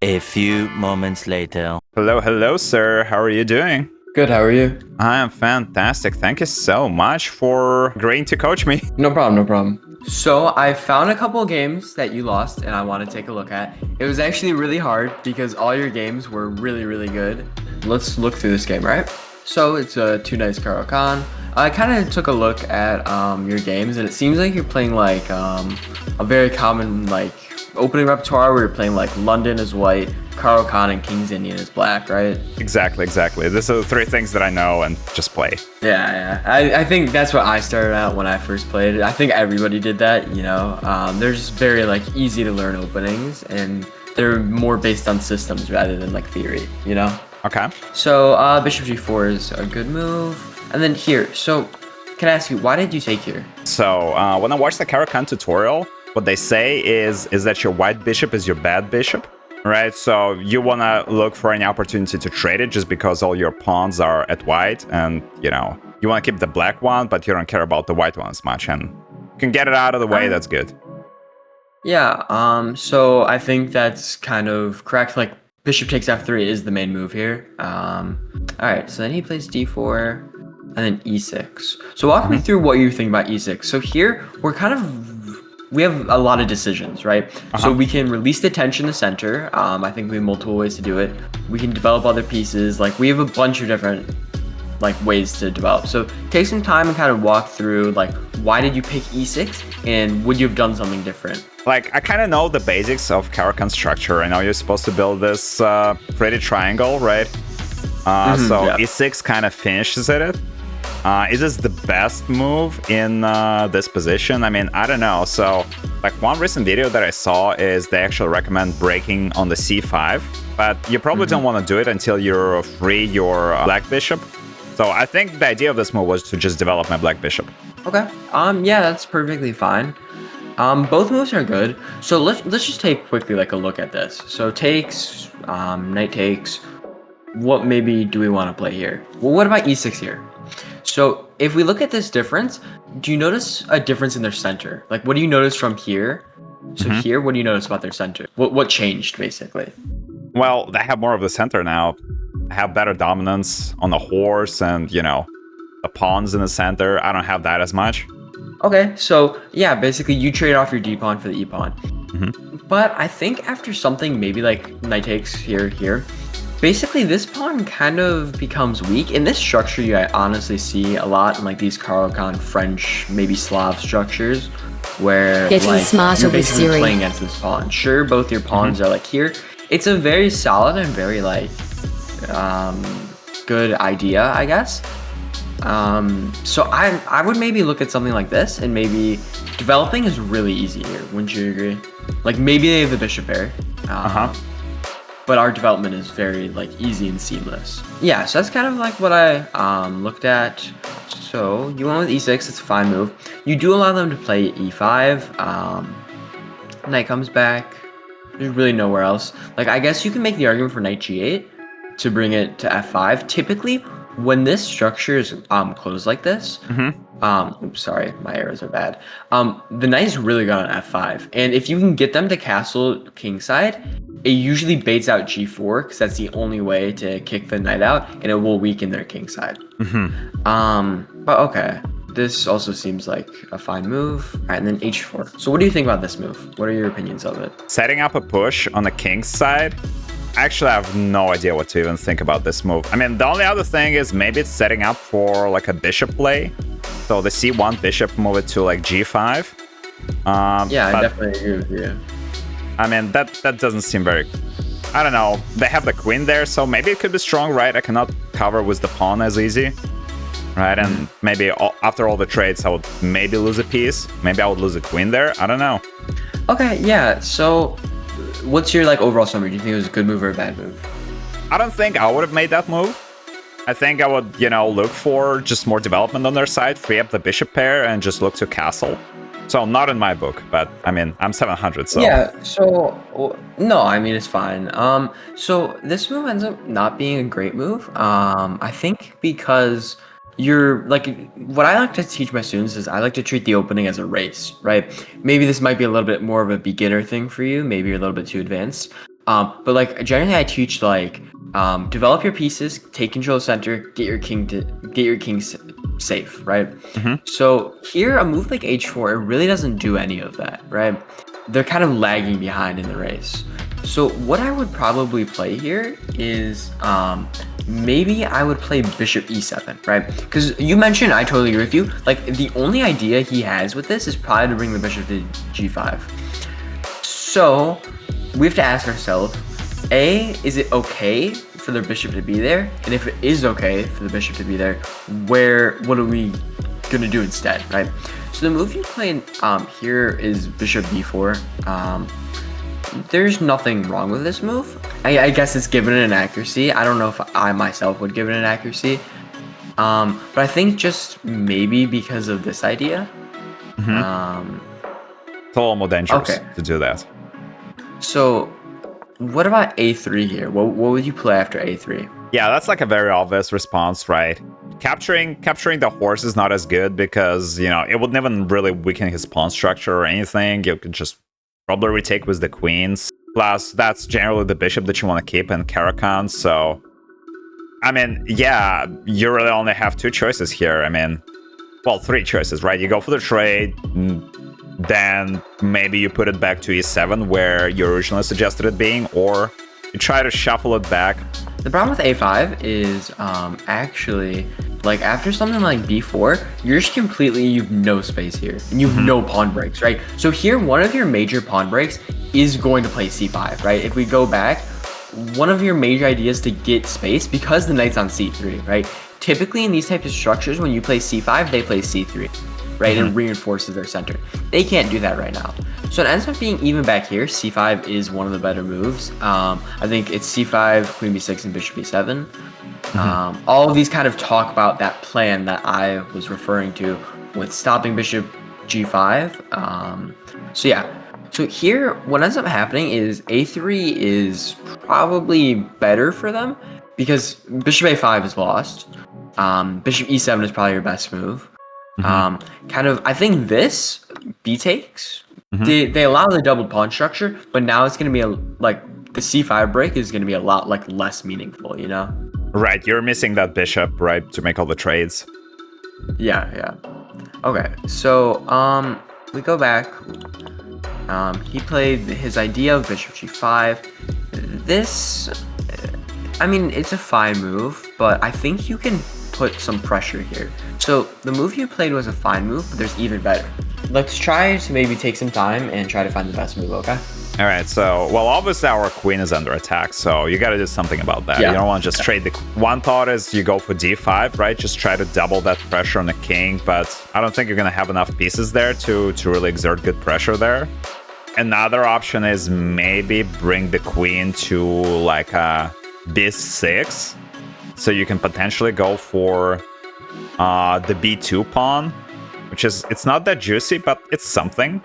A few moments later. Hello, hello, sir. How are you doing? Good, how are you? I am fantastic. Thank you so much for agreeing to coach me. No problem, no problem. So I found a couple of games that you lost and I want to take a look at. It was actually really hard because all your games were really, really good. Let's look through this game, right? So it's two nice Caro Kann. I kind of took a look at your games and it seems like you're playing like a very common like opening repertoire where you're playing like London is white, Caro Kann, and King's Indian is black, right? Exactly. These are the three things that I know and just play. Yeah. I think that's what I started out when I first played it. I think everybody did that, you know. They're just very like easy to learn openings and they're more based on systems rather than like theory, you know? Okay. So Bishop G4 is a good move. And then here, so can I ask you, why did you take here? So when I watched the Caro Kann tutorial, what they say is that your white bishop is your bad bishop, right? So you want to look for any opportunity to trade it just because all your pawns are at white and, you know, you want to keep the black one, but you don't care about the white one as much. And you can get it out of the way, that's good. Yeah, so I think that's kind of correct. Like, bishop takes f3 is the main move here. All right, so then he plays d4 and then e6. So walk me through what you think about e6. So here, we have a lot of decisions, right? So we can release the tension in the center. I think we have multiple ways to do it. We can develop other pieces. Like, we have a bunch of different like ways to develop. So take some time and kind of walk through like, why did you pick e6 and would you have done something different? Like, I kind of know the basics of Caro Kann structure. I know you're supposed to build this pretty triangle, right? E6 kind of finishes it. Is this the best move in this position? I mean, I don't know. So, like, one recent video that I saw is they actually recommend breaking on the c5, but you probably don't want to do it until you free your black bishop. So I think the idea of this move was to just develop my black bishop. Okay. Yeah, that's perfectly fine. Both moves are good. So let's just take quickly like a look at this. So takes, knight takes. What maybe do we want to play here? Well, what about e6 here? So if we look at this difference, do you notice a difference in their center? Like, what do you notice from here? So here, what do you notice about their center? What changed basically? Well, they have more of the center now. I have better dominance on the horse and, you know, the pawns in the center. I don't have that as much. Okay, so yeah, basically you trade off your d-pawn for the e-pawn. But I think after something maybe like knight takes here, basically this pawn kind of becomes weak. In this structure, I honestly see a lot in like these Caro Kann French, maybe Slav structures, where Getting like smarter you're with basically Seary. playing against this pawn. Sure, both your pawns are like here. It's a very solid and very like good idea, I guess. So I would maybe look at something like this, and maybe developing is really easy here. Wouldn't you agree? Like, maybe they have the bishop pair, but our development is very like easy and seamless. Yeah, so that's kind of like what I looked at. So you went with e6. It's a fine move. You do allow them to play e5. Knight comes back. There's really nowhere else. Like, I guess you can make the argument for knight g8 to bring it to f5. Typically, when this structure is closed like this, oops, sorry, my arrows are bad. The knight is really good on f5, and if you can get them to castle kingside, it usually baits out g4 because that's the only way to kick the knight out, and it will weaken their kingside. But okay, this also seems like a fine move. All right, and then h4. So what do you think about this move? What are your opinions of it? Setting up a push on the king's side. Actually, I have no idea what to even think about this move. I mean, the only other thing is maybe it's setting up for like a bishop play. So the c1 bishop, move it to like g5. Yeah, I definitely agree with you. I mean, that doesn't seem very... I don't know. They have the queen there, so maybe it could be strong, right? I cannot cover with the pawn as easy, right? And maybe after all the trades, I would maybe lose a piece. Maybe I would lose a queen there. I don't know. Okay, yeah, so what's your like overall summary? Do you think it was a good move or a bad move? I don't think I would have made that move. I think I would, you know, look for just more development on their side, free up the bishop pair, and just look to castle. So not in my book, but I mean, I'm 700, so... Yeah, so, no, I mean, it's fine. So this move ends up not being a great move. I think because you're, like, what I like to teach my students is I like to treat the opening as a race, right? Maybe this might be a little bit more of a beginner thing for you. Maybe you're a little bit too advanced. But like generally, I teach like develop your pieces, take control of center, get your king safe, right? So here, a move like h4, it really doesn't do any of that, right? They're kind of lagging behind in the race. So what I would probably play here is maybe I would play bishop e7, right? Because you mentioned, I totally agree with you. Like the only idea he has with this is probably to bring the bishop to g5. So we have to ask ourselves, A, is it okay for the bishop to be there? And if it is okay for the bishop to be there, what are we gonna do instead, right? So the move you play here is bishop b4. There's nothing wrong with this move. I guess it's given it an accuracy. I don't know if I myself would give it an accuracy. But I think just maybe because of this idea. It's a little more dangerous to do that. So what about a3 here? What would you play after a3? Yeah, that's like a very obvious response, right? Capturing the horse is not as good because, you know, it wouldn't even really weaken his pawn structure or anything. You could just probably retake with the queens. Plus, that's generally the bishop that you want to keep in Kann. So, I mean, yeah, you really only have two choices here. I mean, well, three choices, right? You go for the trade, then maybe you put it back to e7 where you originally suggested it being, or you try to shuffle it back. The problem with a5 is actually, like after something like b4, you're just you've no space here, and you have no pawn breaks, right? So here, one of your major pawn breaks is going to play c5, right? If we go back, one of your major ideas to get space, because the knight's on c3, right? Typically in these types of structures, when you play c5, they play c3, right? And reinforces their center. They can't do that right now. So it ends up being even back here. c5 is one of the better moves. I think it's c5, queen b6, and bishop b7. All of these kind of talk about that plan that I was referring to with stopping bishop g5. So yeah. So here, what ends up happening is a3 is probably better for them because bishop a5 is lost. Bishop e7 is probably your best move. Kind of, I think this b takes. They allow the double pawn structure, but now it's going to be like the c5 break is going to be a lot like less meaningful, you know? Right, you're missing that bishop, right, to make all the trades. Yeah. Okay, so we go back. He played his idea of bishop g5. This, I mean, it's a fine move, but I think you can put some pressure here. So the move you played was a fine move, but there's even better. Let's try to maybe take some time and try to find the best move, okay? All right, so, well, obviously our queen is under attack, so you got to do something about that. Yeah. You don't want to just trade the... One thought is you go for d5, right? Just try to double that pressure on the king, but I don't think you're going to have enough pieces there to really exert good pressure there. Another option is maybe bring the queen to, like, a b6, so you can potentially go for the b2 pawn, which is... It's not that juicy, but it's something.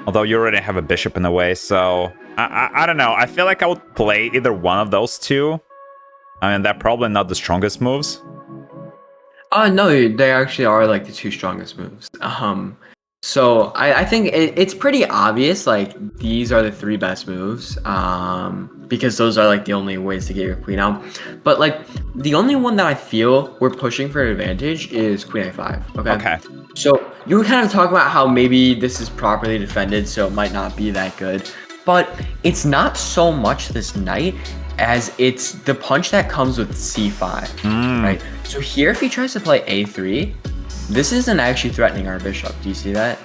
Although you already have a bishop in the way, so... I don't know. I feel like I would play either one of those two. I mean, they're probably not the strongest moves. No, they actually are like the two strongest moves. So I think it's pretty obvious, like, these are the three best moves, because those are, like, the only ways to get your queen out. But, like, the only one that I feel we're pushing for an advantage is queen a5, okay? So you were kind of talking about how maybe this is properly defended, so it might not be that good. But it's not so much this knight as it's the punch that comes with c5, right? So here, if he tries to play a3, this isn't actually threatening our bishop. Do you see that?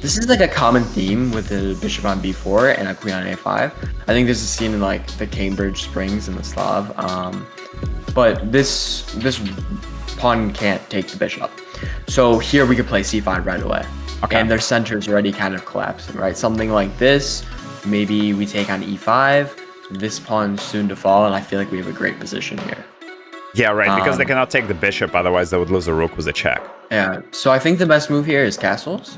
This is like a common theme with the bishop on b4 and a queen on a5. I think this is seen in like the Cambridge Springs and the Slav. But this pawn can't take the bishop. So here we could play c5 right away. And their center is already kind of collapsing, right? Something like this. Maybe we take on e5. This pawn's soon to fall, and I feel like we have a great position here. Yeah, right, because they cannot take the bishop, otherwise they would lose a rook with a check. Yeah, so I think the best move here is castles.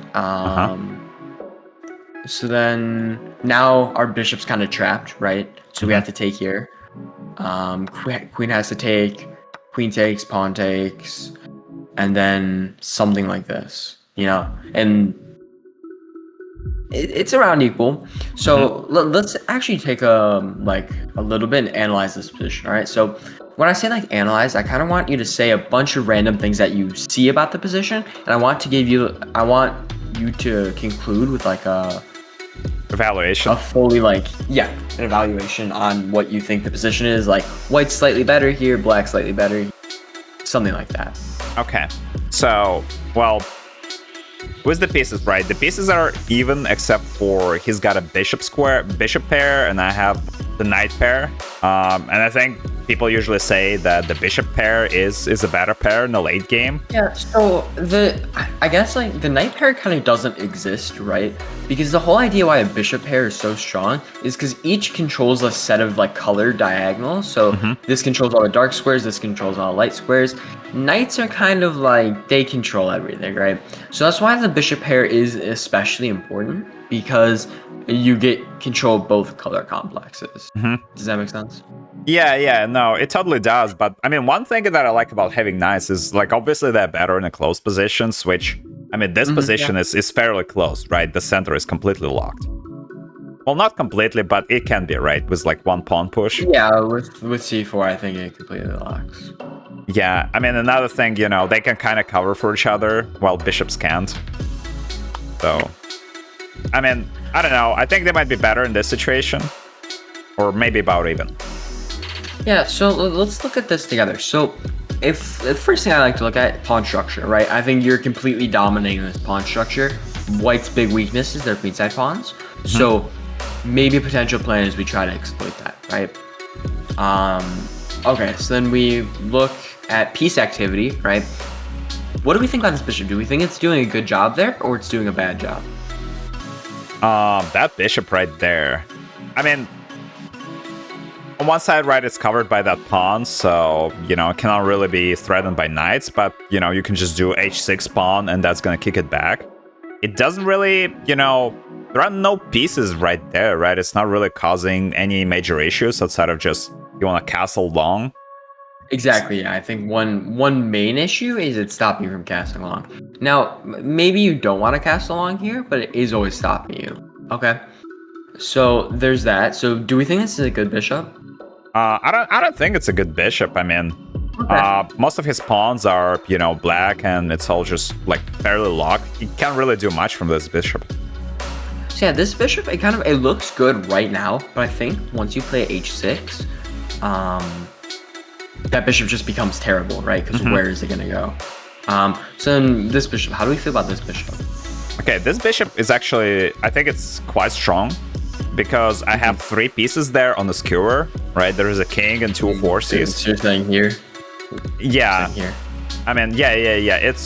So then, now our bishop's kind of trapped, right? So we have to take here. Queen has to take, queen takes, pawn takes, and then something like this, you know? And it's around equal. So let's actually take a little bit and analyze this position. All right. So when I say like analyze, I kind of want you to say a bunch of random things that you see about the position, and I want you to conclude with like a evaluation. A fully an evaluation on what you think the position is. Like white's slightly better here, black slightly better, something like that. Okay. So, well, with the pieces, right? The pieces are even except for he's got a bishop pair, and I have the knight pair. And I think people usually say that the bishop pair is a better pair in the late game. Yeah, so I guess like the knight pair kind of doesn't exist, right? Because the whole idea why a bishop pair is so strong is because each controls a set of like colored diagonals. So this controls all the dark squares, this controls all the light squares. Knights are kind of like, they control everything, right? So that's why the bishop pair is especially important, because you get control of both color complexes. Does that make sense? Yeah, no, it totally does. But I mean, one thing that I like about having knights is like obviously they're better in a close positions, which I mean this position is fairly close, right? The center is completely locked. Well, not completely, but it can be, right? With like one pawn push. Yeah, with c4, I think it completely locks. Yeah, I mean another thing, you know, they can kind of cover for each other while bishops can't. So, I mean, I don't know. I think they might be better in this situation, or maybe about even. Yeah, so let's look at this together. So if the first thing I like to look at, pawn structure, right? I think you're completely dominating this pawn structure. White's big weakness is their queenside pawns. So maybe a potential plan is we try to exploit that, right? Okay, so then we look at piece activity, right? What do we think about this bishop? Do we think it's doing a good job there, or it's doing a bad job? That bishop right there. I mean, on one side, right, it's covered by that pawn, so, you know, it cannot really be threatened by knights, but, you know, you can just do h6 pawn, and that's gonna kick it back. It doesn't really, you know, there are no pieces right there, right? It's not really causing any major issues outside of just, you want to castle long. Exactly, yeah. I think one main issue is it's stopping you from casting long. Now, maybe you don't want to cast along here, but it is always stopping you. Okay. So there's that. So do we think this is a good bishop? I don't think it's a good bishop. I mean, most of his pawns are, you know, black, and it's all just like fairly locked. He can't really do much from this bishop. So yeah, this bishop, it looks good right now, but I think once you play h6, that bishop just becomes terrible, right? Because where is it gonna go? So then this bishop, how do we feel about this bishop? Okay, this bishop is actually, I think it's quite strong, because I have 3 pieces there on the skewer, right? There is a king and 2 horses. So you're saying here? Yeah. Here. I mean, yeah. It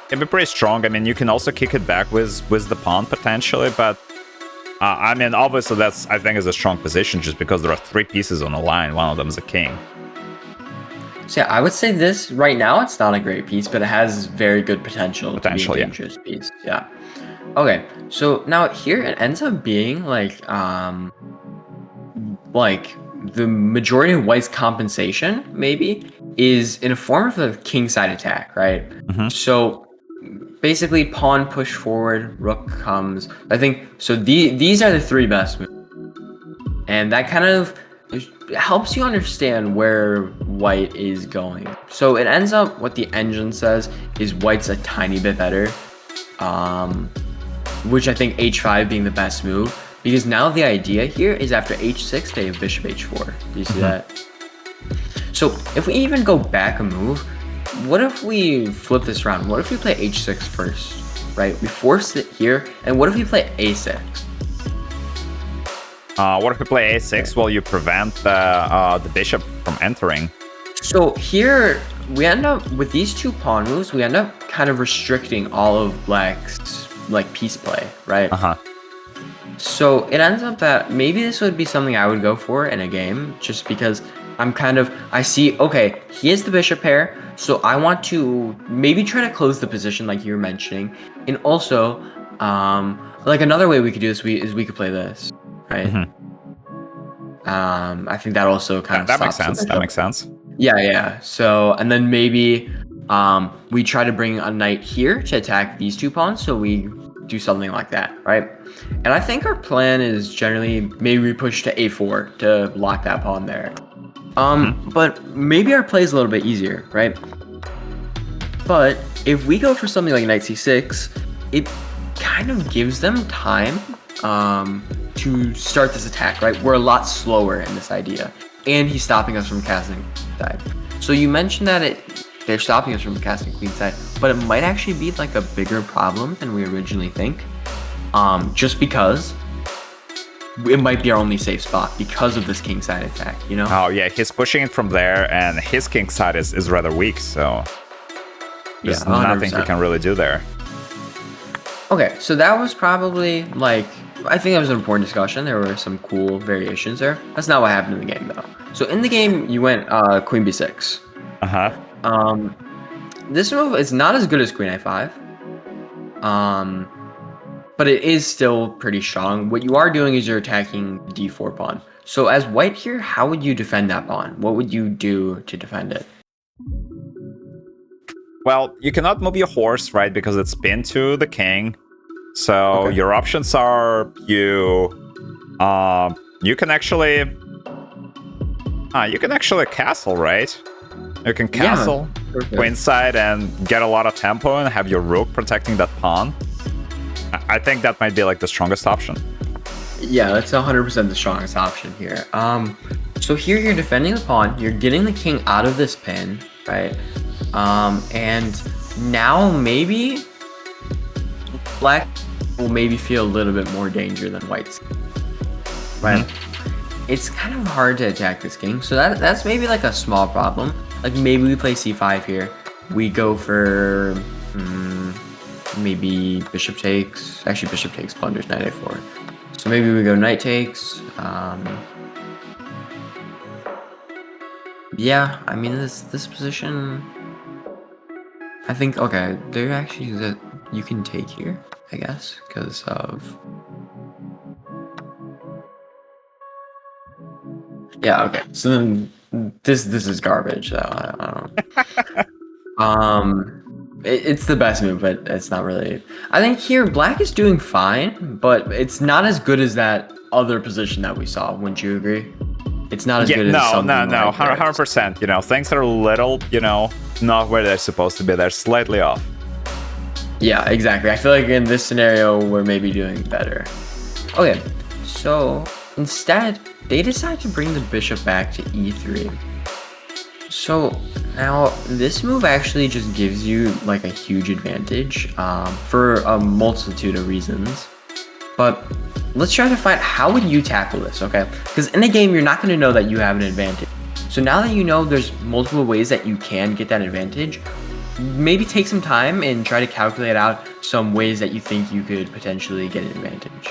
can be pretty strong. I mean, you can also kick it back with the pawn potentially, but I mean, obviously that's, I think, is a strong position just because there are 3 pieces on the line. One of them is a king. So yeah, I would say this right now, it's not a great piece, but it has very good potential to be a dangerous piece. Yeah. Okay, so now here it ends up being like the majority of white's compensation maybe is in a form of a king side attack, right? So basically pawn push forward, rook comes. I think so. These are the 3 best moves, and that kind of helps you understand where white is going. So it ends up, what the engine says is white's a tiny bit better. Which I think h5 being the best move, because now the idea here is after h6 they have bishop h4. Do you see that? So if we even go back a move, what if we flip this around? What if we play h6 first, right? We force it here, and what if we play a6? What if we play a6 while you prevent the bishop from entering? So here we end up with these 2 pawn moves. We end up kind of restricting all of black's like piece play, right? So it ends up that maybe this would be something I would go for in a game, just because I see, okay, he is the bishop pair, so I want to maybe try to close the position like you were mentioning, and also like another way we could do this is we could play this, right? I think that also kind of that makes sense. That makes sense. Yeah. So and then maybe we try to bring a knight here to attack these 2 pawns. So we do something like that, right? And I think our plan is generally maybe we push to a4 to lock that pawn there. But maybe our play is a little bit easier, right? But if we go for something like knight c6, it kind of gives them time to start this attack, right? We're a lot slower in this idea, and he's stopping us from casting side. So you mentioned that they're stopping us from casting queen side, but it might actually be like a bigger problem than we originally think, just because it might be our only safe spot because of this king side attack, you know? Oh yeah, he's pushing it from there, and his king side is rather weak, so there's nothing he can really do there. Okay, so that was probably like, I think that was an important discussion. There were some cool variations there. That's not what happened in the game though. So in the game, you went queen b6. This move is not as good as queen a5. But it is still pretty strong. What you are doing is you're attacking d4 pawn. So as white here, how would you defend that pawn? What would you do to defend it? Well, you cannot move your horse, right? Because it's pinned to the king. So your options are you can actually castle, right? You can castle queenside and get a lot of tempo and have your rook protecting that pawn. I think that might be like the strongest option. Yeah, that's 100% the strongest option here. So here you're defending the pawn, you're getting the king out of this pin, right? And now maybe black will maybe feel a little bit more danger than white's, right? It's kind of hard to attack this king, so that's maybe like a small problem. Like maybe we play c5 here, we go for maybe bishop takes. Actually, bishop takes plunders knight a4. So maybe we go knight takes. Yeah, I mean this position. I think there actually that you can take here, I guess, because of. Yeah. Okay. So then this is garbage. Though. I don't. It's the best move, but it's not really. I think here black is doing fine, but it's not as good as that other position that we saw. Wouldn't you agree? It's not as good as something no, like 100%. You know, things are a little, not where they're supposed to be. They're slightly off. Yeah, exactly. I feel like in this scenario, we're maybe doing better. Okay, so instead, they decide to bring the bishop back to e3. So now this move actually just gives you like a huge advantage for a multitude of reasons. But let's try to find how would you tackle this, okay? Because in the game, you're not going to know that you have an advantage. So now that you know there's multiple ways that you can get that advantage, maybe take some time and try to calculate out some ways that you think you could potentially get an advantage.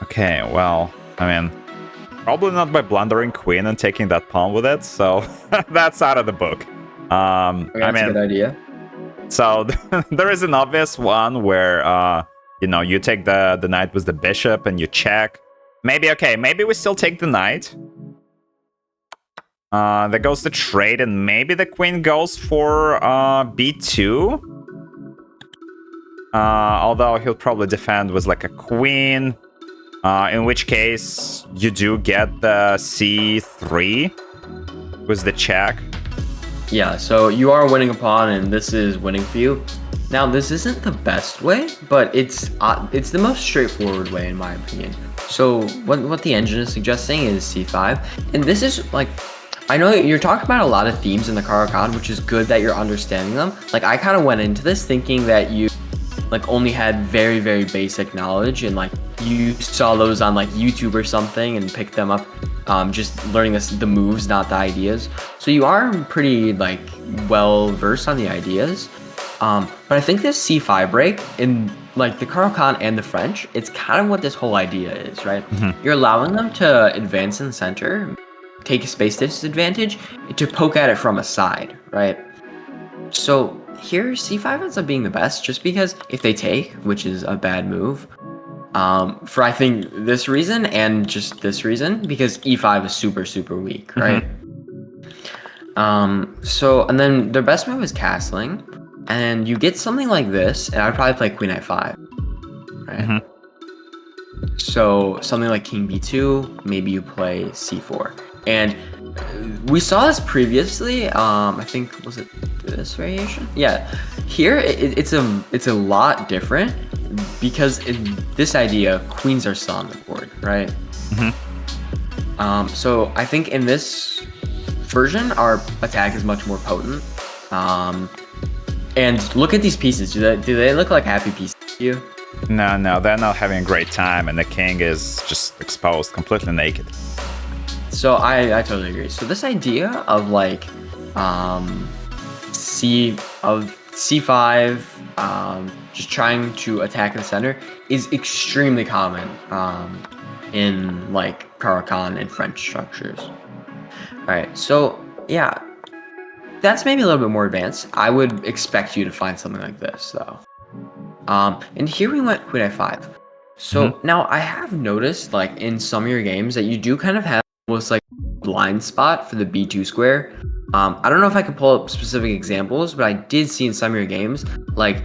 Okay, well, I mean, probably not by blundering queen and taking that pawn with it, so that's out of the book. That's a good idea. So there is an obvious one where, you take the knight with the bishop and you check. Maybe we still take the knight. That goes to trade, and maybe the queen goes for b2. Although he'll probably defend with like a queen. In which case, you do get the c3 with the check. Yeah, so you are winning a pawn, and this is winning for you. Now, this isn't the best way, but it's the most straightforward way, in my opinion. So what the engine is suggesting is c5, and this is like, I know you're talking about a lot of themes in the Caro Kann, which is good that you're understanding them. Like, I kind of went into this thinking that you like only had very, very basic knowledge, and like you saw those on like YouTube or something and picked them up, just learning the moves, not the ideas. So you are pretty like well versed on the ideas. But I think this c5 break in like the Caro Kann and the French, it's kind of what this whole idea is, right? You're allowing them to advance in the center, take a space disadvantage to poke at it from a side, right? So here c5 ends up being the best just because if they take, which is a bad move, for I think this reason and just this reason, because e5 is super, super weak, right? So, and then their best move is castling, and you get something like this, and I'd probably play queen a5. right? So something like king b2, maybe you play c4. And we saw this previously. I think, was it this variation? Yeah. Here it's a lot different because in this idea, queens are still on the board, right? So I think in this version, our attack is much more potent. And look at these pieces. Do they look like happy pieces to you? No, they're not having a great time, and the king is just exposed, completely naked. So I totally agree. So this idea of like c5, just trying to attack the center is extremely common in like Caro, Kann, and French structures. All right, so yeah, that's maybe a little bit more advanced. I would expect you to find something like this though. And here we went queen f5. So now I have noticed like in some of your games that you do kind of have almost like blind spot for the b2 square. I don't know if I can pull up specific examples, but I did see in some of your games like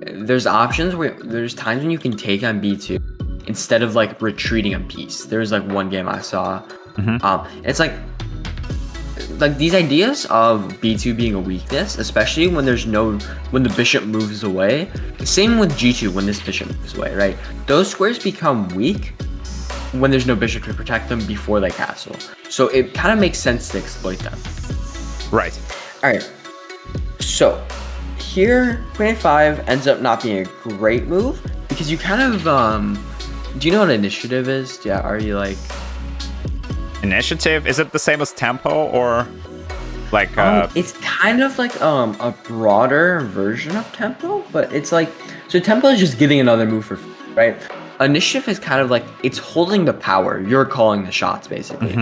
there's options where there's times when you can take on b2 instead of like retreating a piece. There's like one game I saw. It's like these ideas of b2 being a weakness, especially when when the bishop moves away. Same with g2 when this bishop moves away, right? Those squares become weak when there's no bishop to protect them before they castle. So it kind of makes sense to exploit them. Right. All right. So here, queen a5 ends up not being a great move because you kind of do you know what initiative is? Yeah, are you like initiative? Is it the same as tempo or like? It's kind of like a broader version of tempo, but it's like so tempo is just getting another move for free, right? Initiative is kind of like it's holding the power. You're calling the shots, basically.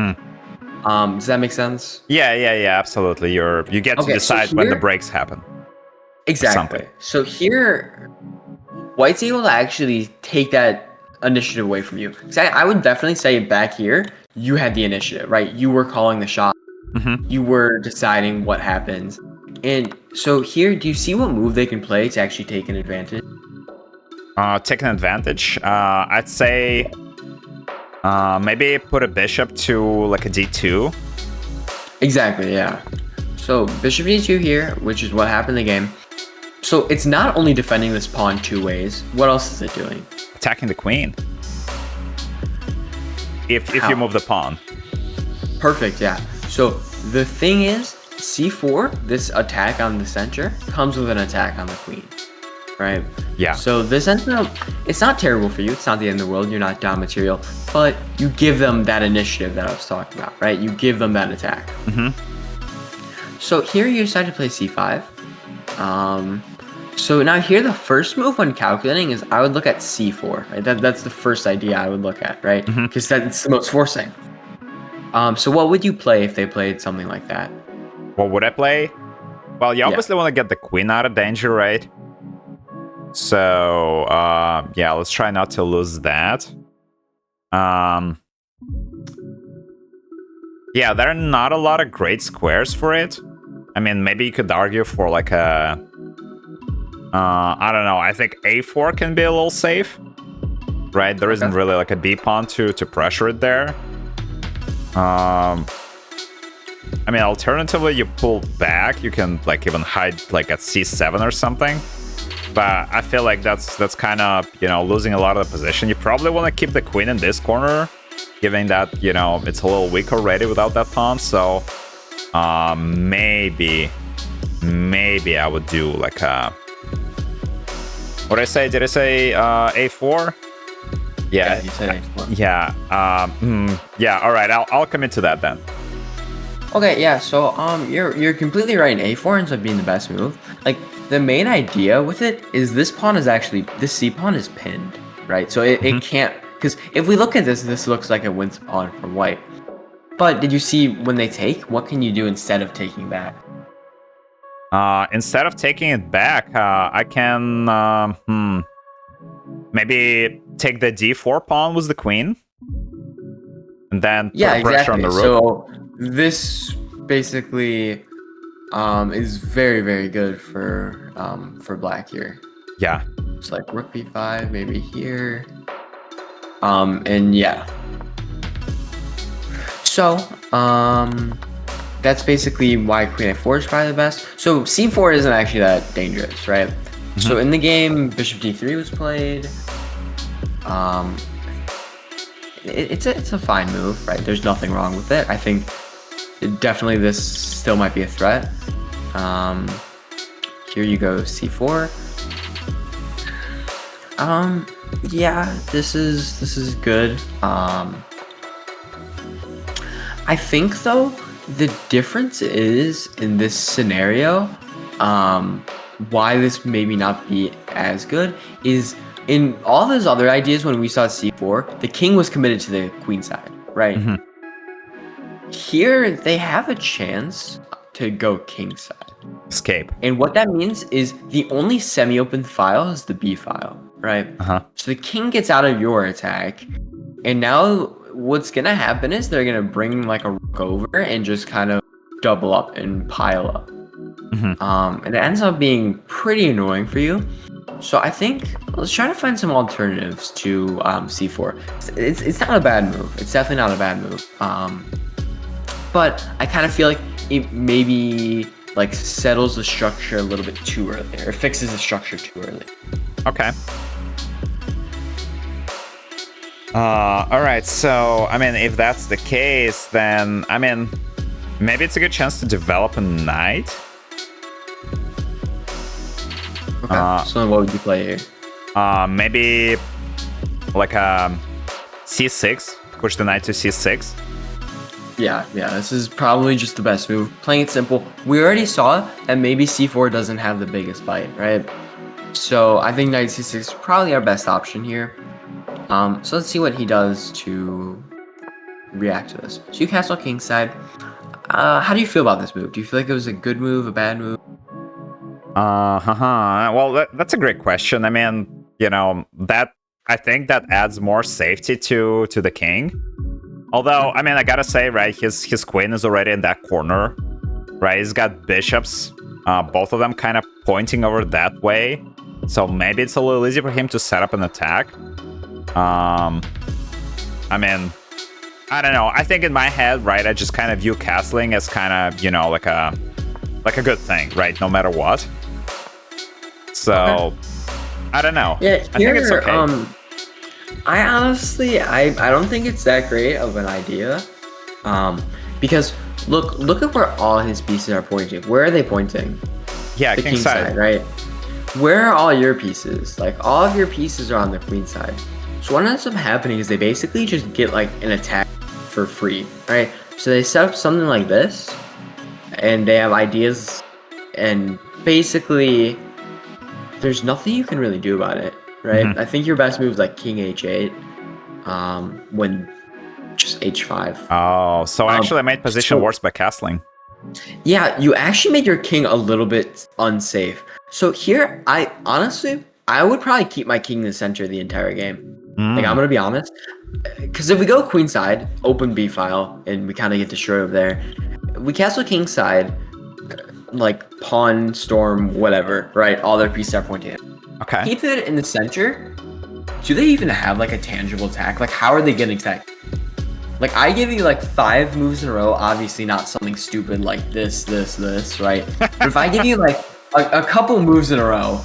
Does that make sense? Yeah, absolutely. You get to decide when the breaks happen. Exactly. So here, White's able to actually take that initiative away from you. I would definitely say back here, you had the initiative, right? You were calling the shot. You were deciding what happens. And so here, do you see what move they can play to actually take an advantage? Take an advantage? I'd say maybe put a bishop to like a d2. Exactly, yeah. So bishop d2 here, which is what happened in the game. So it's not only defending this pawn two ways. What else is it doing? Attacking the queen. If you move the pawn. Perfect, yeah. So the thing is, c4, this attack on the center, comes with an attack on the queen, right? Yeah. So this ends up, it's not terrible for you. It's not the end of the world. You're not down material, but you give them that initiative that I was talking about, right? You give them that attack. So here you decide to play c5. So now here the first move when calculating is I would look at c4, right? That's the first idea I would look at, right? Because that's the most forcing. So what would you play if they played something like that? What would I play? Well, you obviously want to get the queen out of danger, right? So, yeah, let's try not to lose that. Yeah, there are not a lot of great squares for it. I mean, maybe you could argue for like a... I don't know, I think a4 can be a little safe. Right, there isn't really like a b pawn to pressure it there. I mean, alternatively, you pull back. You can like even hide like at c7 or something. But I feel like that's kind of, you know, losing a lot of the position. You probably want to keep the queen in this corner, given that, you know, it's a little weak already without that pawn. So maybe I would do like a... What did I say? Did I say a4? Yeah, you said a4. Yeah. Yeah. All right. I'll commit to that then. Okay. Yeah. So you're completely right. A4 ends up being the best move. Like the main idea with it is this pawn is actually this c pawn is pinned, right? So it can't, because if we look at this looks like it wins pawn from white. But did you see when they take? What can you do instead of taking back? Instead of taking it back, I can maybe take the d4 pawn with the queen, and then put pressure on the rook. So this basically is very, very good for black here. Yeah. So like rook b5, maybe here. And yeah. So, that's basically why queen a4 is probably the best. So c4 isn't actually that dangerous, right? So in the game, bishop d3 was played. It's a fine move, right? There's nothing wrong with it. I think definitely this still might be a threat. Here you go, c4. Yeah, this is good. I think though the difference is in this scenario, why this maybe not be as good is in all those other ideas when we saw c4, the king was committed to the queen side, right? Here they have a chance to go king side. Escape. And what that means is the only semi-open file is the b file, right? So the king gets out of your attack, and now what's gonna happen is they're gonna bring like a rook over and just kind of double up and pile up. And it ends up being pretty annoying for you. So I think let's try to find some alternatives to c4. It's not a bad move. It's definitely not a bad move. But I kind of feel like it maybe like settles the structure a little bit too early, or fixes the structure too early. Okay. All right. So I mean, if that's the case, then I mean, maybe it's a good chance to develop a knight. Okay. So what would you play here? Maybe like a c6. Push the knight to c6. Yeah, this is probably just the best move. Playing it simple. We already saw that maybe c4 doesn't have the biggest bite, right? So I think knight c6 is probably our best option here. So let's see what he does to react to this. So you castle kingside. How do you feel about this move? Do you feel like it was a good move, a bad move? Well, that's a great question. I mean, you know, that I think that adds more safety to the king. Although, I mean, I gotta say, right, his queen is already in that corner, right? He's got bishops, both of them kind of pointing over that way. So maybe it's a little easy for him to set up an attack. I mean, I don't know. I think in my head, right, I just kind of view castling as kind of, you know, like a good thing, right? No matter what. So, I don't know. Yeah, I think it's okay. I honestly, I don't think it's that great of an idea, because look at where all his pieces are pointing. Where are they pointing? Yeah, the king side, right? Where are all your pieces? Like all of your pieces are on the queen side. So what ends up happening is they basically just get like an attack for free, right? So they set up something like this, and they have ideas, and basically there's nothing you can really do about it. Right, I think your best move is like king h8, when just h5. Oh, so actually I made position worse by castling. Yeah, you actually made your king a little bit unsafe. So here, I would probably keep my king in the center the entire game. Like I'm gonna be honest, because if we go queen side, open b file, and we kind of get destroyed over there, we castle king side, like pawn, storm, whatever, right? All their pieces are pointing in. Okay. Keep it in the center. Do they even have like a tangible attack? Like how are they getting attacked? Like I give you like 5 moves in a row, obviously not something stupid like this, right? But if I give you like a couple moves in a row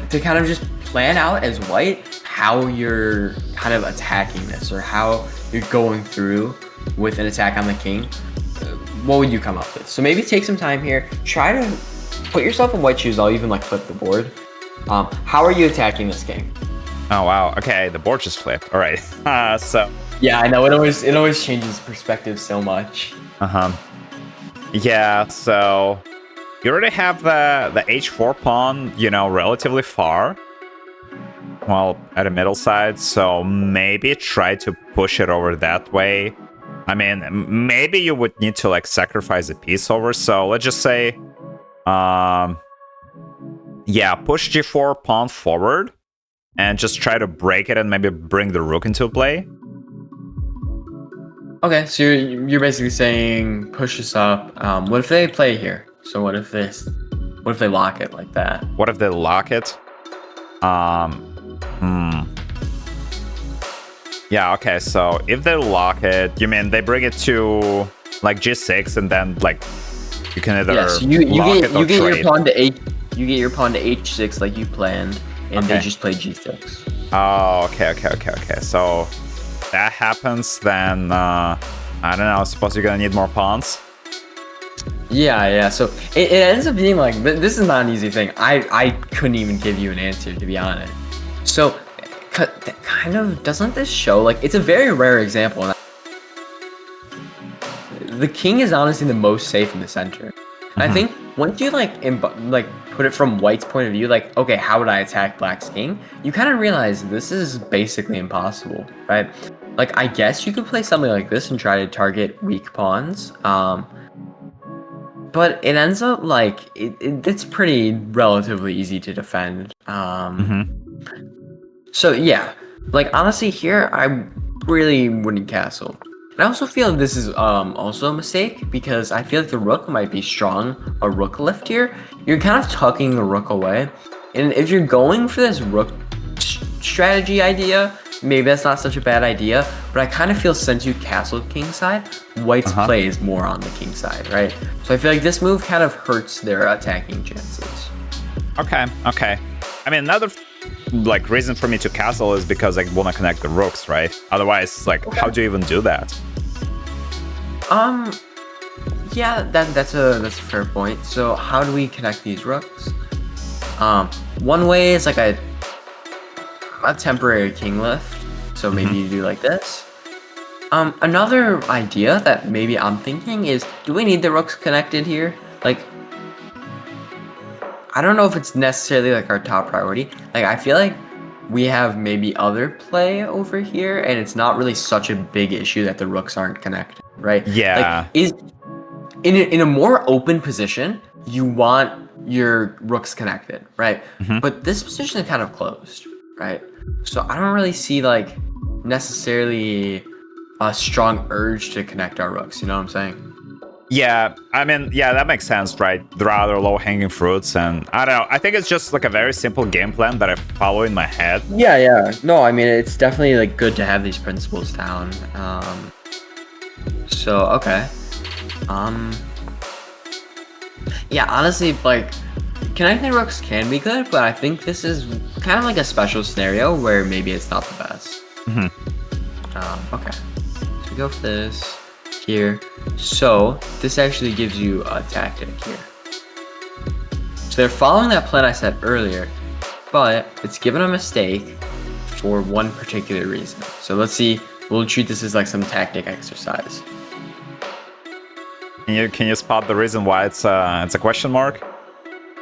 to kind of just plan out as white how you're kind of attacking this, or how you're going through with an attack on the king, what would you come up with? So maybe take some time here, try to put yourself in white shoes. I'll even like flip the board. How are you attacking this king? Oh wow, okay, the board just flipped. All right, so yeah, I know it always changes perspective so much. Yeah, so you already have the h4 pawn, you know, relatively far, well, at the middle side. So maybe try to push it over that way. I mean, maybe you would need to like sacrifice a piece over. So let's just say, yeah, push g4 pawn forward and just try to break it and maybe bring the rook into play. Okay, so you're basically saying push this up. What if they play here? So what if they lock it like that? What if they lock it? Yeah, okay, so if they lock it, you mean they bring it to like G6 and then like you can either you get your pawn to H6 like you planned, and they just play G6. Oh, okay. So that happens, then I don't know, I suppose you're gonna need more pawns. Yeah. So it ends up being like, this is not an easy thing. I couldn't even give you an answer, to be honest. So kind of, doesn't this show, like, it's a very rare example. The king is honestly the most safe in the center. And I think once you like put it from White's point of view, like, okay, how would I attack Black's king? You kind of realize this is basically impossible, right? Like, I guess you could play something like this and try to target weak pawns. But it ends up like it's pretty relatively easy to defend. So yeah, like, honestly, here I really wouldn't castle. And I also feel this is also a mistake, because I feel like the rook might be strong. A rook lift here, you're kind of tucking the rook away. And if you're going for this rook strategy idea, maybe that's not such a bad idea. But I kind of feel, since you castled kingside, White's play is more on the king side, right? So I feel like this move kind of hurts their attacking chances. Okay. I mean, another like reason for me to castle is because I want to connect the rooks, right? Otherwise, like, how do you even do that? Yeah, that's a fair point. So how do we connect these rooks? One way is like a temporary king lift. So maybe you do like this. Another idea that maybe I'm thinking is, do we need the rooks connected here? Like, I don't know if it's necessarily like our top priority. Like, I feel like we have maybe other play over here, and it's not really such a big issue that the rooks aren't connected, right? Yeah. Like, in a more open position, you want your rooks connected, right? But this position is kind of closed, right? So I don't really see like necessarily a strong urge to connect our rooks. You know what I'm saying? Yeah, I mean, yeah, that makes sense, right? There are other low-hanging fruits, and I don't know. I think it's just like a very simple game plan that I follow in my head. Yeah. No, I mean, it's definitely like good to have these principles down. So okay. Yeah, honestly, like, connecting rooks can be good, but I think this is kind of like a special scenario where maybe it's not the best. Okay. So we go for this here. So this actually gives you a tactic here. So they're following that plan I said earlier, but it's given a mistake for one particular reason. So let's see, we'll treat this as like some tactic exercise. Can you spot the reason why it's a question mark?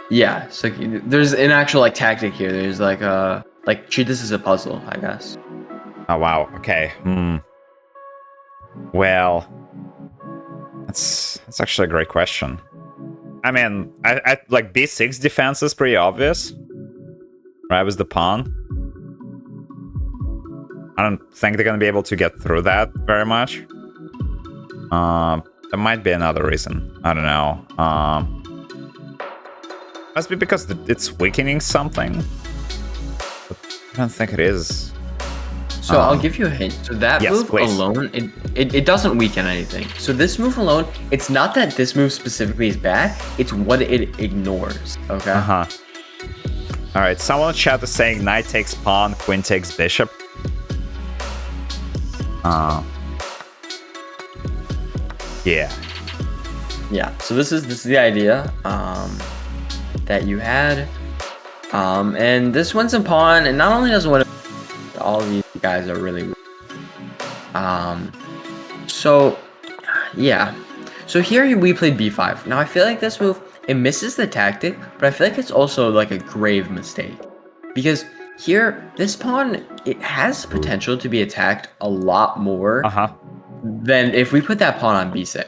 Yeah, so there's an actual like tactic here. There's like treat this as a puzzle, I guess. Oh wow, okay. Well, that's actually a great question. I mean, I like B6 defense is pretty obvious, right? With the pawn, I don't think they're gonna be able to get through that very much. There might be another reason. I don't know. Must be because it's weakening something. But I don't think it is. So I'll give you a hint. So that move please. alone, it doesn't weaken anything. So this move alone, it's not that this move specifically is bad, it's what it ignores, okay? Alright, someone in chat is saying knight takes pawn, queen takes bishop. Yeah, so this is the idea that you had. And this wins a pawn, and not only does it win, all of these guys are really so yeah. So here we played b5. Now I feel like this move, it misses the tactic, but I feel like it's also like a grave mistake, because here this pawn, it has potential to be attacked a lot more than if we put that pawn on b6.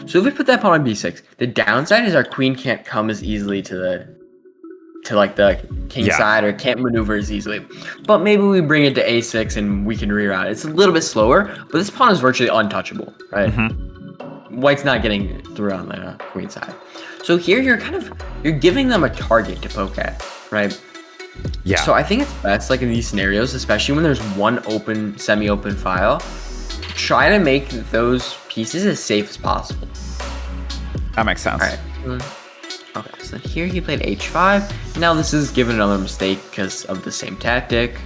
So if we put that pawn on b6, the downside is our queen can't come as easily to the king side, or can't maneuver as easily. But maybe we bring it to a6 and we can reroute it. It's a little bit slower, but this pawn is virtually untouchable, right? White's not getting through on the queen side. So here you're giving them a target to poke at, right? Yeah. So I think it's best, like in these scenarios, especially when there's one open, semi-open file, try to make those pieces as safe as possible. That makes sense. All right. Okay, so here he played h5. Now this is given another mistake because of the same tactic.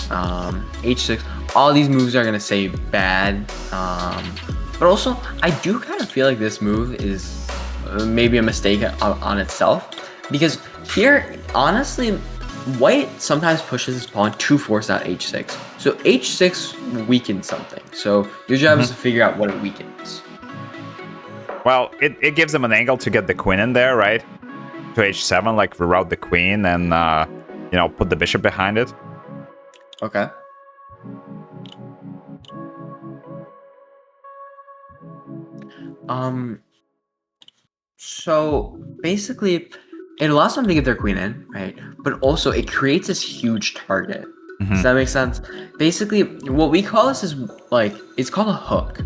H6. All these moves are gonna say bad. But also, I do kind of feel like this move is maybe a mistake on itself, because here, honestly, white sometimes pushes his pawn to force out h6. So h6 weakens something. So your job is to figure out what it weakens. Well, it gives him an angle to get the queen in there, right? To h7, like reroute the queen and, you know, put the bishop behind it. Okay. So basically, it allows them to get their queen in, right? But also it creates this huge target. Does that make sense? Basically, what we call this is like, it's called a hook.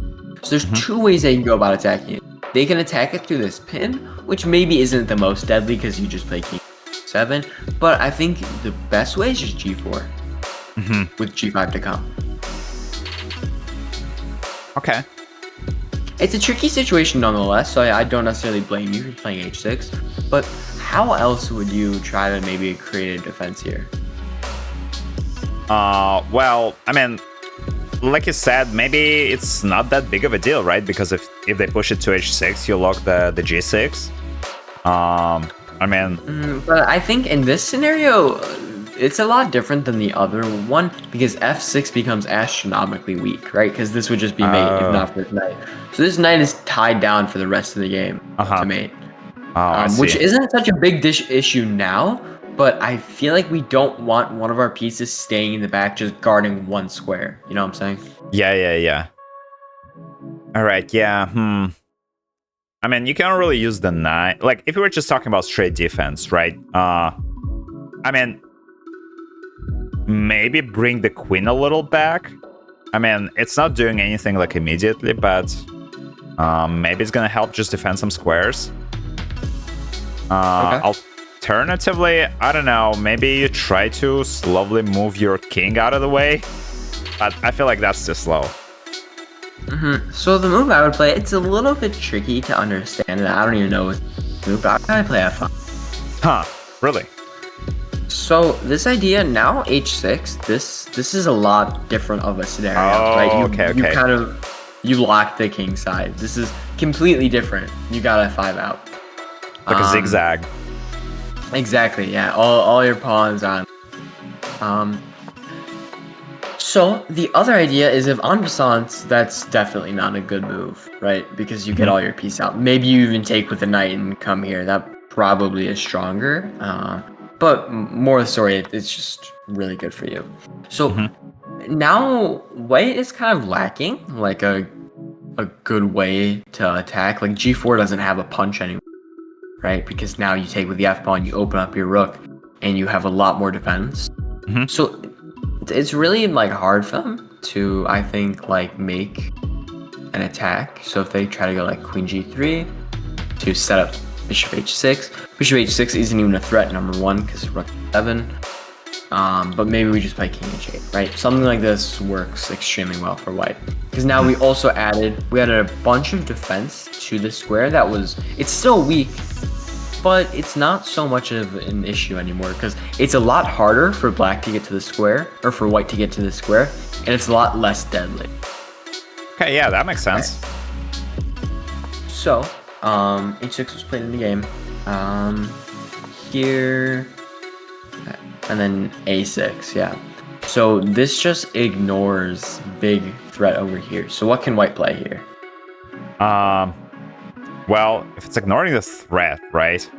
So there's two ways they can go about attacking it. They can attack it through this pin, which maybe isn't the most deadly because you just play king 7. But I think the best way is just g4 with g5 to come. Okay. It's a tricky situation nonetheless, so I don't necessarily blame you for playing h6. But how else would you try to maybe create a defense here? Well, I mean, like you said, maybe it's not that big of a deal, right? Because if they push it to h6, you lock the g6. I mean... but I think in this scenario, it's a lot different than the other one, because f6 becomes astronomically weak, right? Because this would just be mate, if not for this knight. So this knight is tied down for the rest of the game to mate. Which isn't such a big issue now, but I feel like we don't want one of our pieces staying in the back just guarding one square. You know what I'm saying? Yeah. Alright, yeah, I mean, you can't really use the knight. Like, if we were just talking about straight defense, right? I mean, maybe bring the queen a little back. I mean, it's not doing anything, like, immediately, but maybe it's gonna help just defend some squares. Alternatively, I don't know, maybe you try to slowly move your king out of the way, but I feel like that's too slow. So the move I would play, it's a little bit tricky to understand, and I don't even know what move, but I would play f5. Huh, really? So this idea, now h6, this is a lot different of a scenario, right? You kind of, you lock the king side. This is completely different. You got f5 out. Like a zigzag. Exactly, yeah. All your pawns on. So the other idea is, if en passant, that's definitely not a good move, right? Because you get all your piece out. Maybe you even take with the knight and come here. That probably is stronger. But more the story, it's just really good for you. So now white is kind of lacking like a good way to attack. Like g4 doesn't have a punch anymore, right? Because now you take with the f pawn, you open up your rook, and you have a lot more defense. So it's really like hard for them to, I think, like make an attack. So if they try to go like queen g3 to set up bishop h6, bishop h6 isn't even a threat, number one, because rook 7. But maybe we just play king h8, right? Something like this works extremely well for white, because now we also added a bunch of defense to the square that was, it's still weak, but it's not so much of an issue anymore, because it's a lot harder for black to get to the square, or for white to get to the square, and it's a lot less deadly. Okay, yeah, that makes sense. So, h6 was played in the game. Here, and then a6, yeah. So this just ignores big threat over here. So what can white play here? Well, if it's ignoring the threat, right?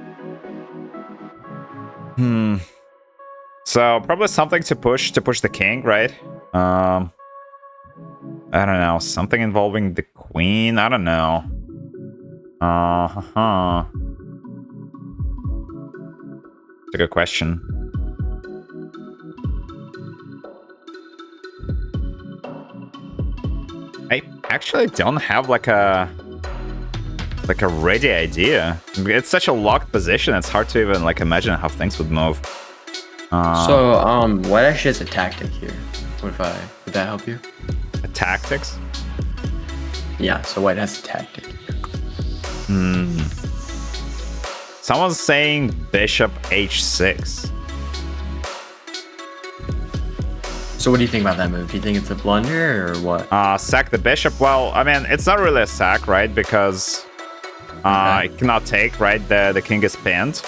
So probably something to push the king, right? I don't know, something involving the queen. I don't know. It's a good question. I actually don't have like a ready idea. It's such a locked position, it's hard to even like imagine how things would move. White actually has a tactic here. Would that help you? Tactics? Yeah, so white has a tactic. Someone's saying bishop h6. So what do you think about that move? Do you think it's a blunder or what? Sack the bishop. Well, I mean, it's not really a sack, right? Because it cannot take, right? The king is pinned.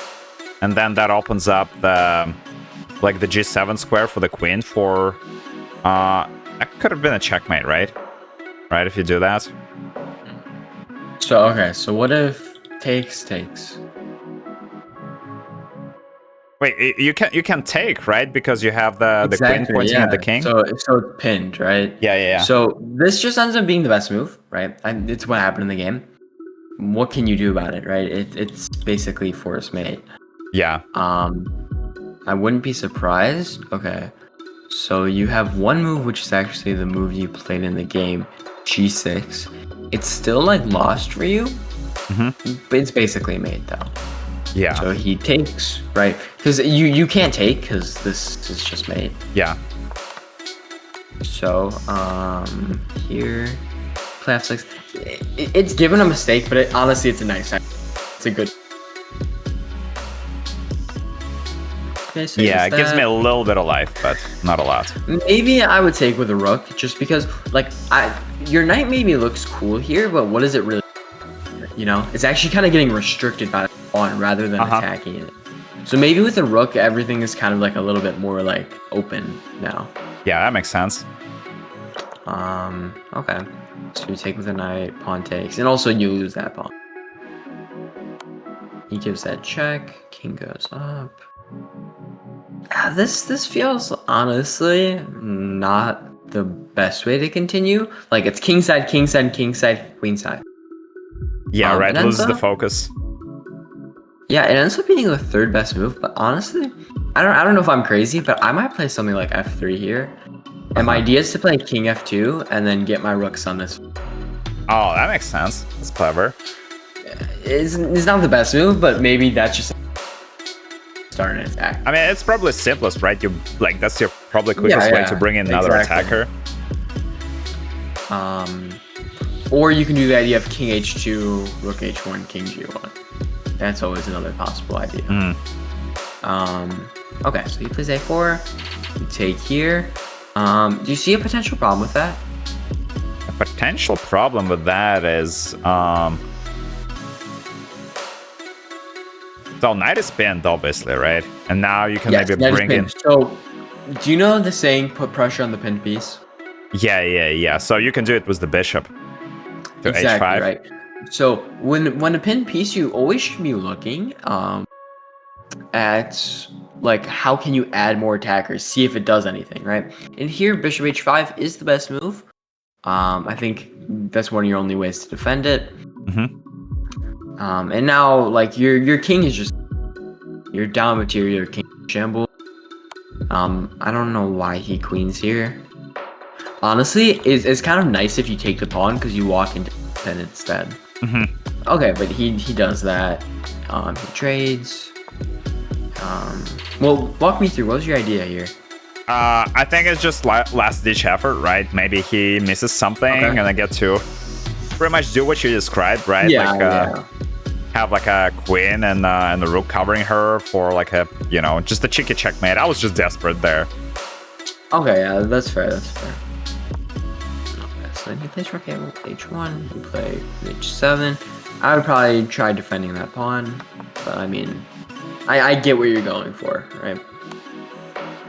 And then that opens up the g7 square for the queen for... that could have been a checkmate, right? Right, if you do that. So what if takes? Wait, you can take, right? Because you have the queen pointing at the king. So it's pinned, right? Yeah. So this just ends up being the best move, right? And it's what happened in the game. What can you do about it, right? It's basically force mate. Yeah. I wouldn't be surprised. Okay. So you have one move, which is actually the move you played in the game, g6. It's still like lost for you, but it's basically mate though. Yeah. So he takes, right? Because you can't take because this is just mate. Yeah. So here, play f6. It's given a mistake, but honestly, it's a nice. It's a good. Okay, so yeah, it gives me a little bit of life, but not a lot. Maybe I would take with a rook, just because, like, your knight maybe looks cool here, but what is it really? You know, it's actually kind of getting restricted by the pawn rather than attacking it. So maybe with a rook, everything is kind of like a little bit more like open now. Yeah, that makes sense. Okay. So you take with a knight, pawn takes, and also you lose that pawn. He gives that check, king goes up. This feels honestly not the best way to continue. Like it's kingside, queenside. Yeah, right. Loses the focus. Yeah, it ends up being the third best move. But honestly, I don't know if I'm crazy, but I might play something like f3 here. And my idea is to play king f2 and then get my rooks on this. Oh, that makes sense. That's clever. It's not the best move, but maybe that's just starting an attack. I mean, it's probably simplest, right? That's your probably quickest way to bring in another attacker. Or you can do the idea of king h2, rook h1, king g1. That's always another possible idea. Okay, so he plays a4. You take here. Do you see a potential problem with that? A potential problem with that is so knight is pinned, obviously, right? And now you can maybe bring in. So, do you know the saying "put pressure on the pinned piece"? Yeah. So you can do it with the bishop to exactly, h5. Right. So when a pinned piece, you always should be looking at like how can you add more attackers, see if it does anything, right? And here, bishop h5 is the best move. I think that's one of your only ways to defend it. And now, like your king is just your down material king shambles. I don't know why he queens here. Honestly, it's kind of nice if you take the pawn because you walk into it instead. Okay, but he does that. He trades. Well, walk me through. What was your idea here? I think it's just last ditch effort, right? Maybe he misses something and I get to pretty much do what you described, right? Yeah, have like a queen and the rook covering her for like a, just a cheeky checkmate. I was just desperate there. Okay, yeah, that's fair. Okay, so he plays rook h1, you play h7. I would probably try defending that pawn, but I mean, I get what you're going for, right?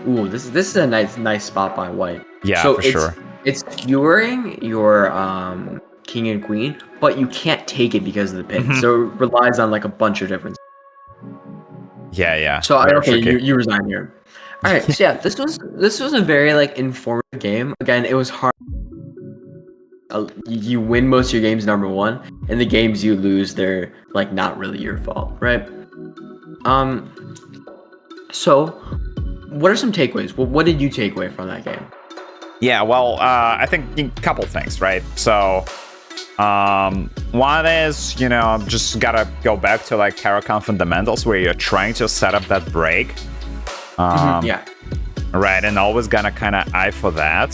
Ooh, this is a nice spot by white. Yeah, so for sure. It's skewering your king and queen, but you can't take it because of the pin. So it relies on like a bunch of different. Yeah. So you resign here. All right. So yeah, this was a very like informative game. Again, it was hard. You win most of your games number one, and the games you lose, they're like not really your fault, right? So what are some takeaways? What did you take away from that game? Yeah, well, I think a couple things, right? So one is, just gotta go back to like Caro fundamentals where you're trying to set up that break Yeah. Right, and always gonna kind of eye for that.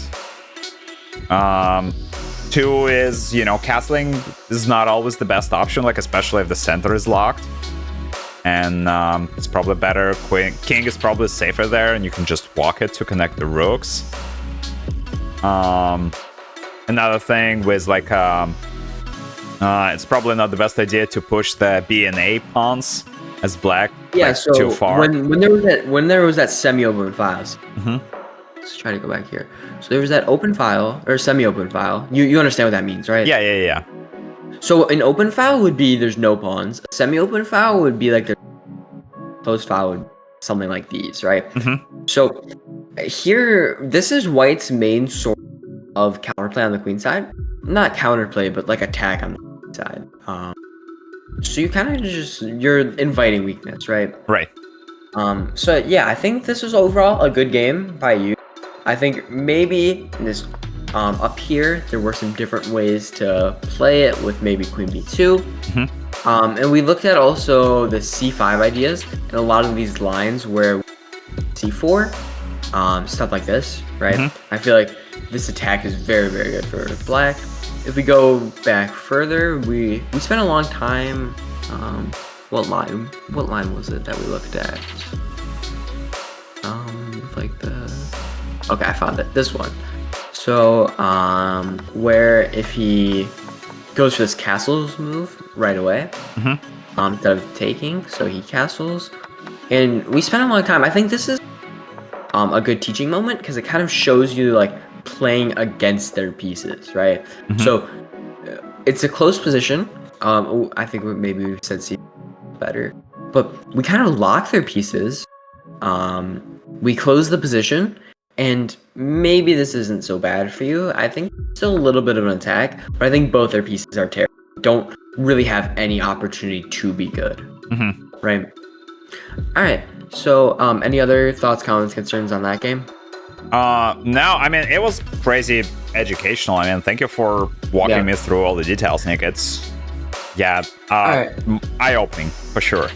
2 is, castling is not always the best option, like especially if the center is locked. And it's probably better. King is probably safer there, and you can just walk it to connect the rooks. Another thing was like, it's probably not the best idea to push the B and A pawns as black. Yeah, like, so too far. when there was that semi-open files. Mhm. Let's try to go back here. So there was that open file or semi-open file. You understand what that means, right? Yeah. So an open file would be there's no pawns. A semi-open file would be like the closed file would something like these, right? So here, this is White's main source of counterplay on the queen side. Not counterplay, but like attack on the queen side. So you kind of you're inviting weakness, right? Right. So yeah, I think this was overall a good game by you. I think maybe in this up here there were some different ways to play it with maybe queen b2. And we looked at also the c5 ideas and a lot of these lines where c4, stuff like this, right? I feel like this attack is very, very good for black. If we go back further, we spent a long time. What line was it that we looked at? Okay, I found it. This one. So, where if he goes for this castles move right away, instead of taking, so he castles, and we spent a long time. I think this is a good teaching moment because it kind of shows you like playing against their pieces, right? So it's a close position. I think maybe we said C better, but we kind of lock their pieces. We close the position, and maybe this isn't so bad for you. I think still a little bit of an attack, but I think both their pieces are terrible. Don't really have any opportunity to be good, right? All right. So, any other thoughts, comments, concerns on that game? No, I mean, it was crazy educational. I mean, thank you for walking me through all the details, Nick. It's, eye-opening, for sure.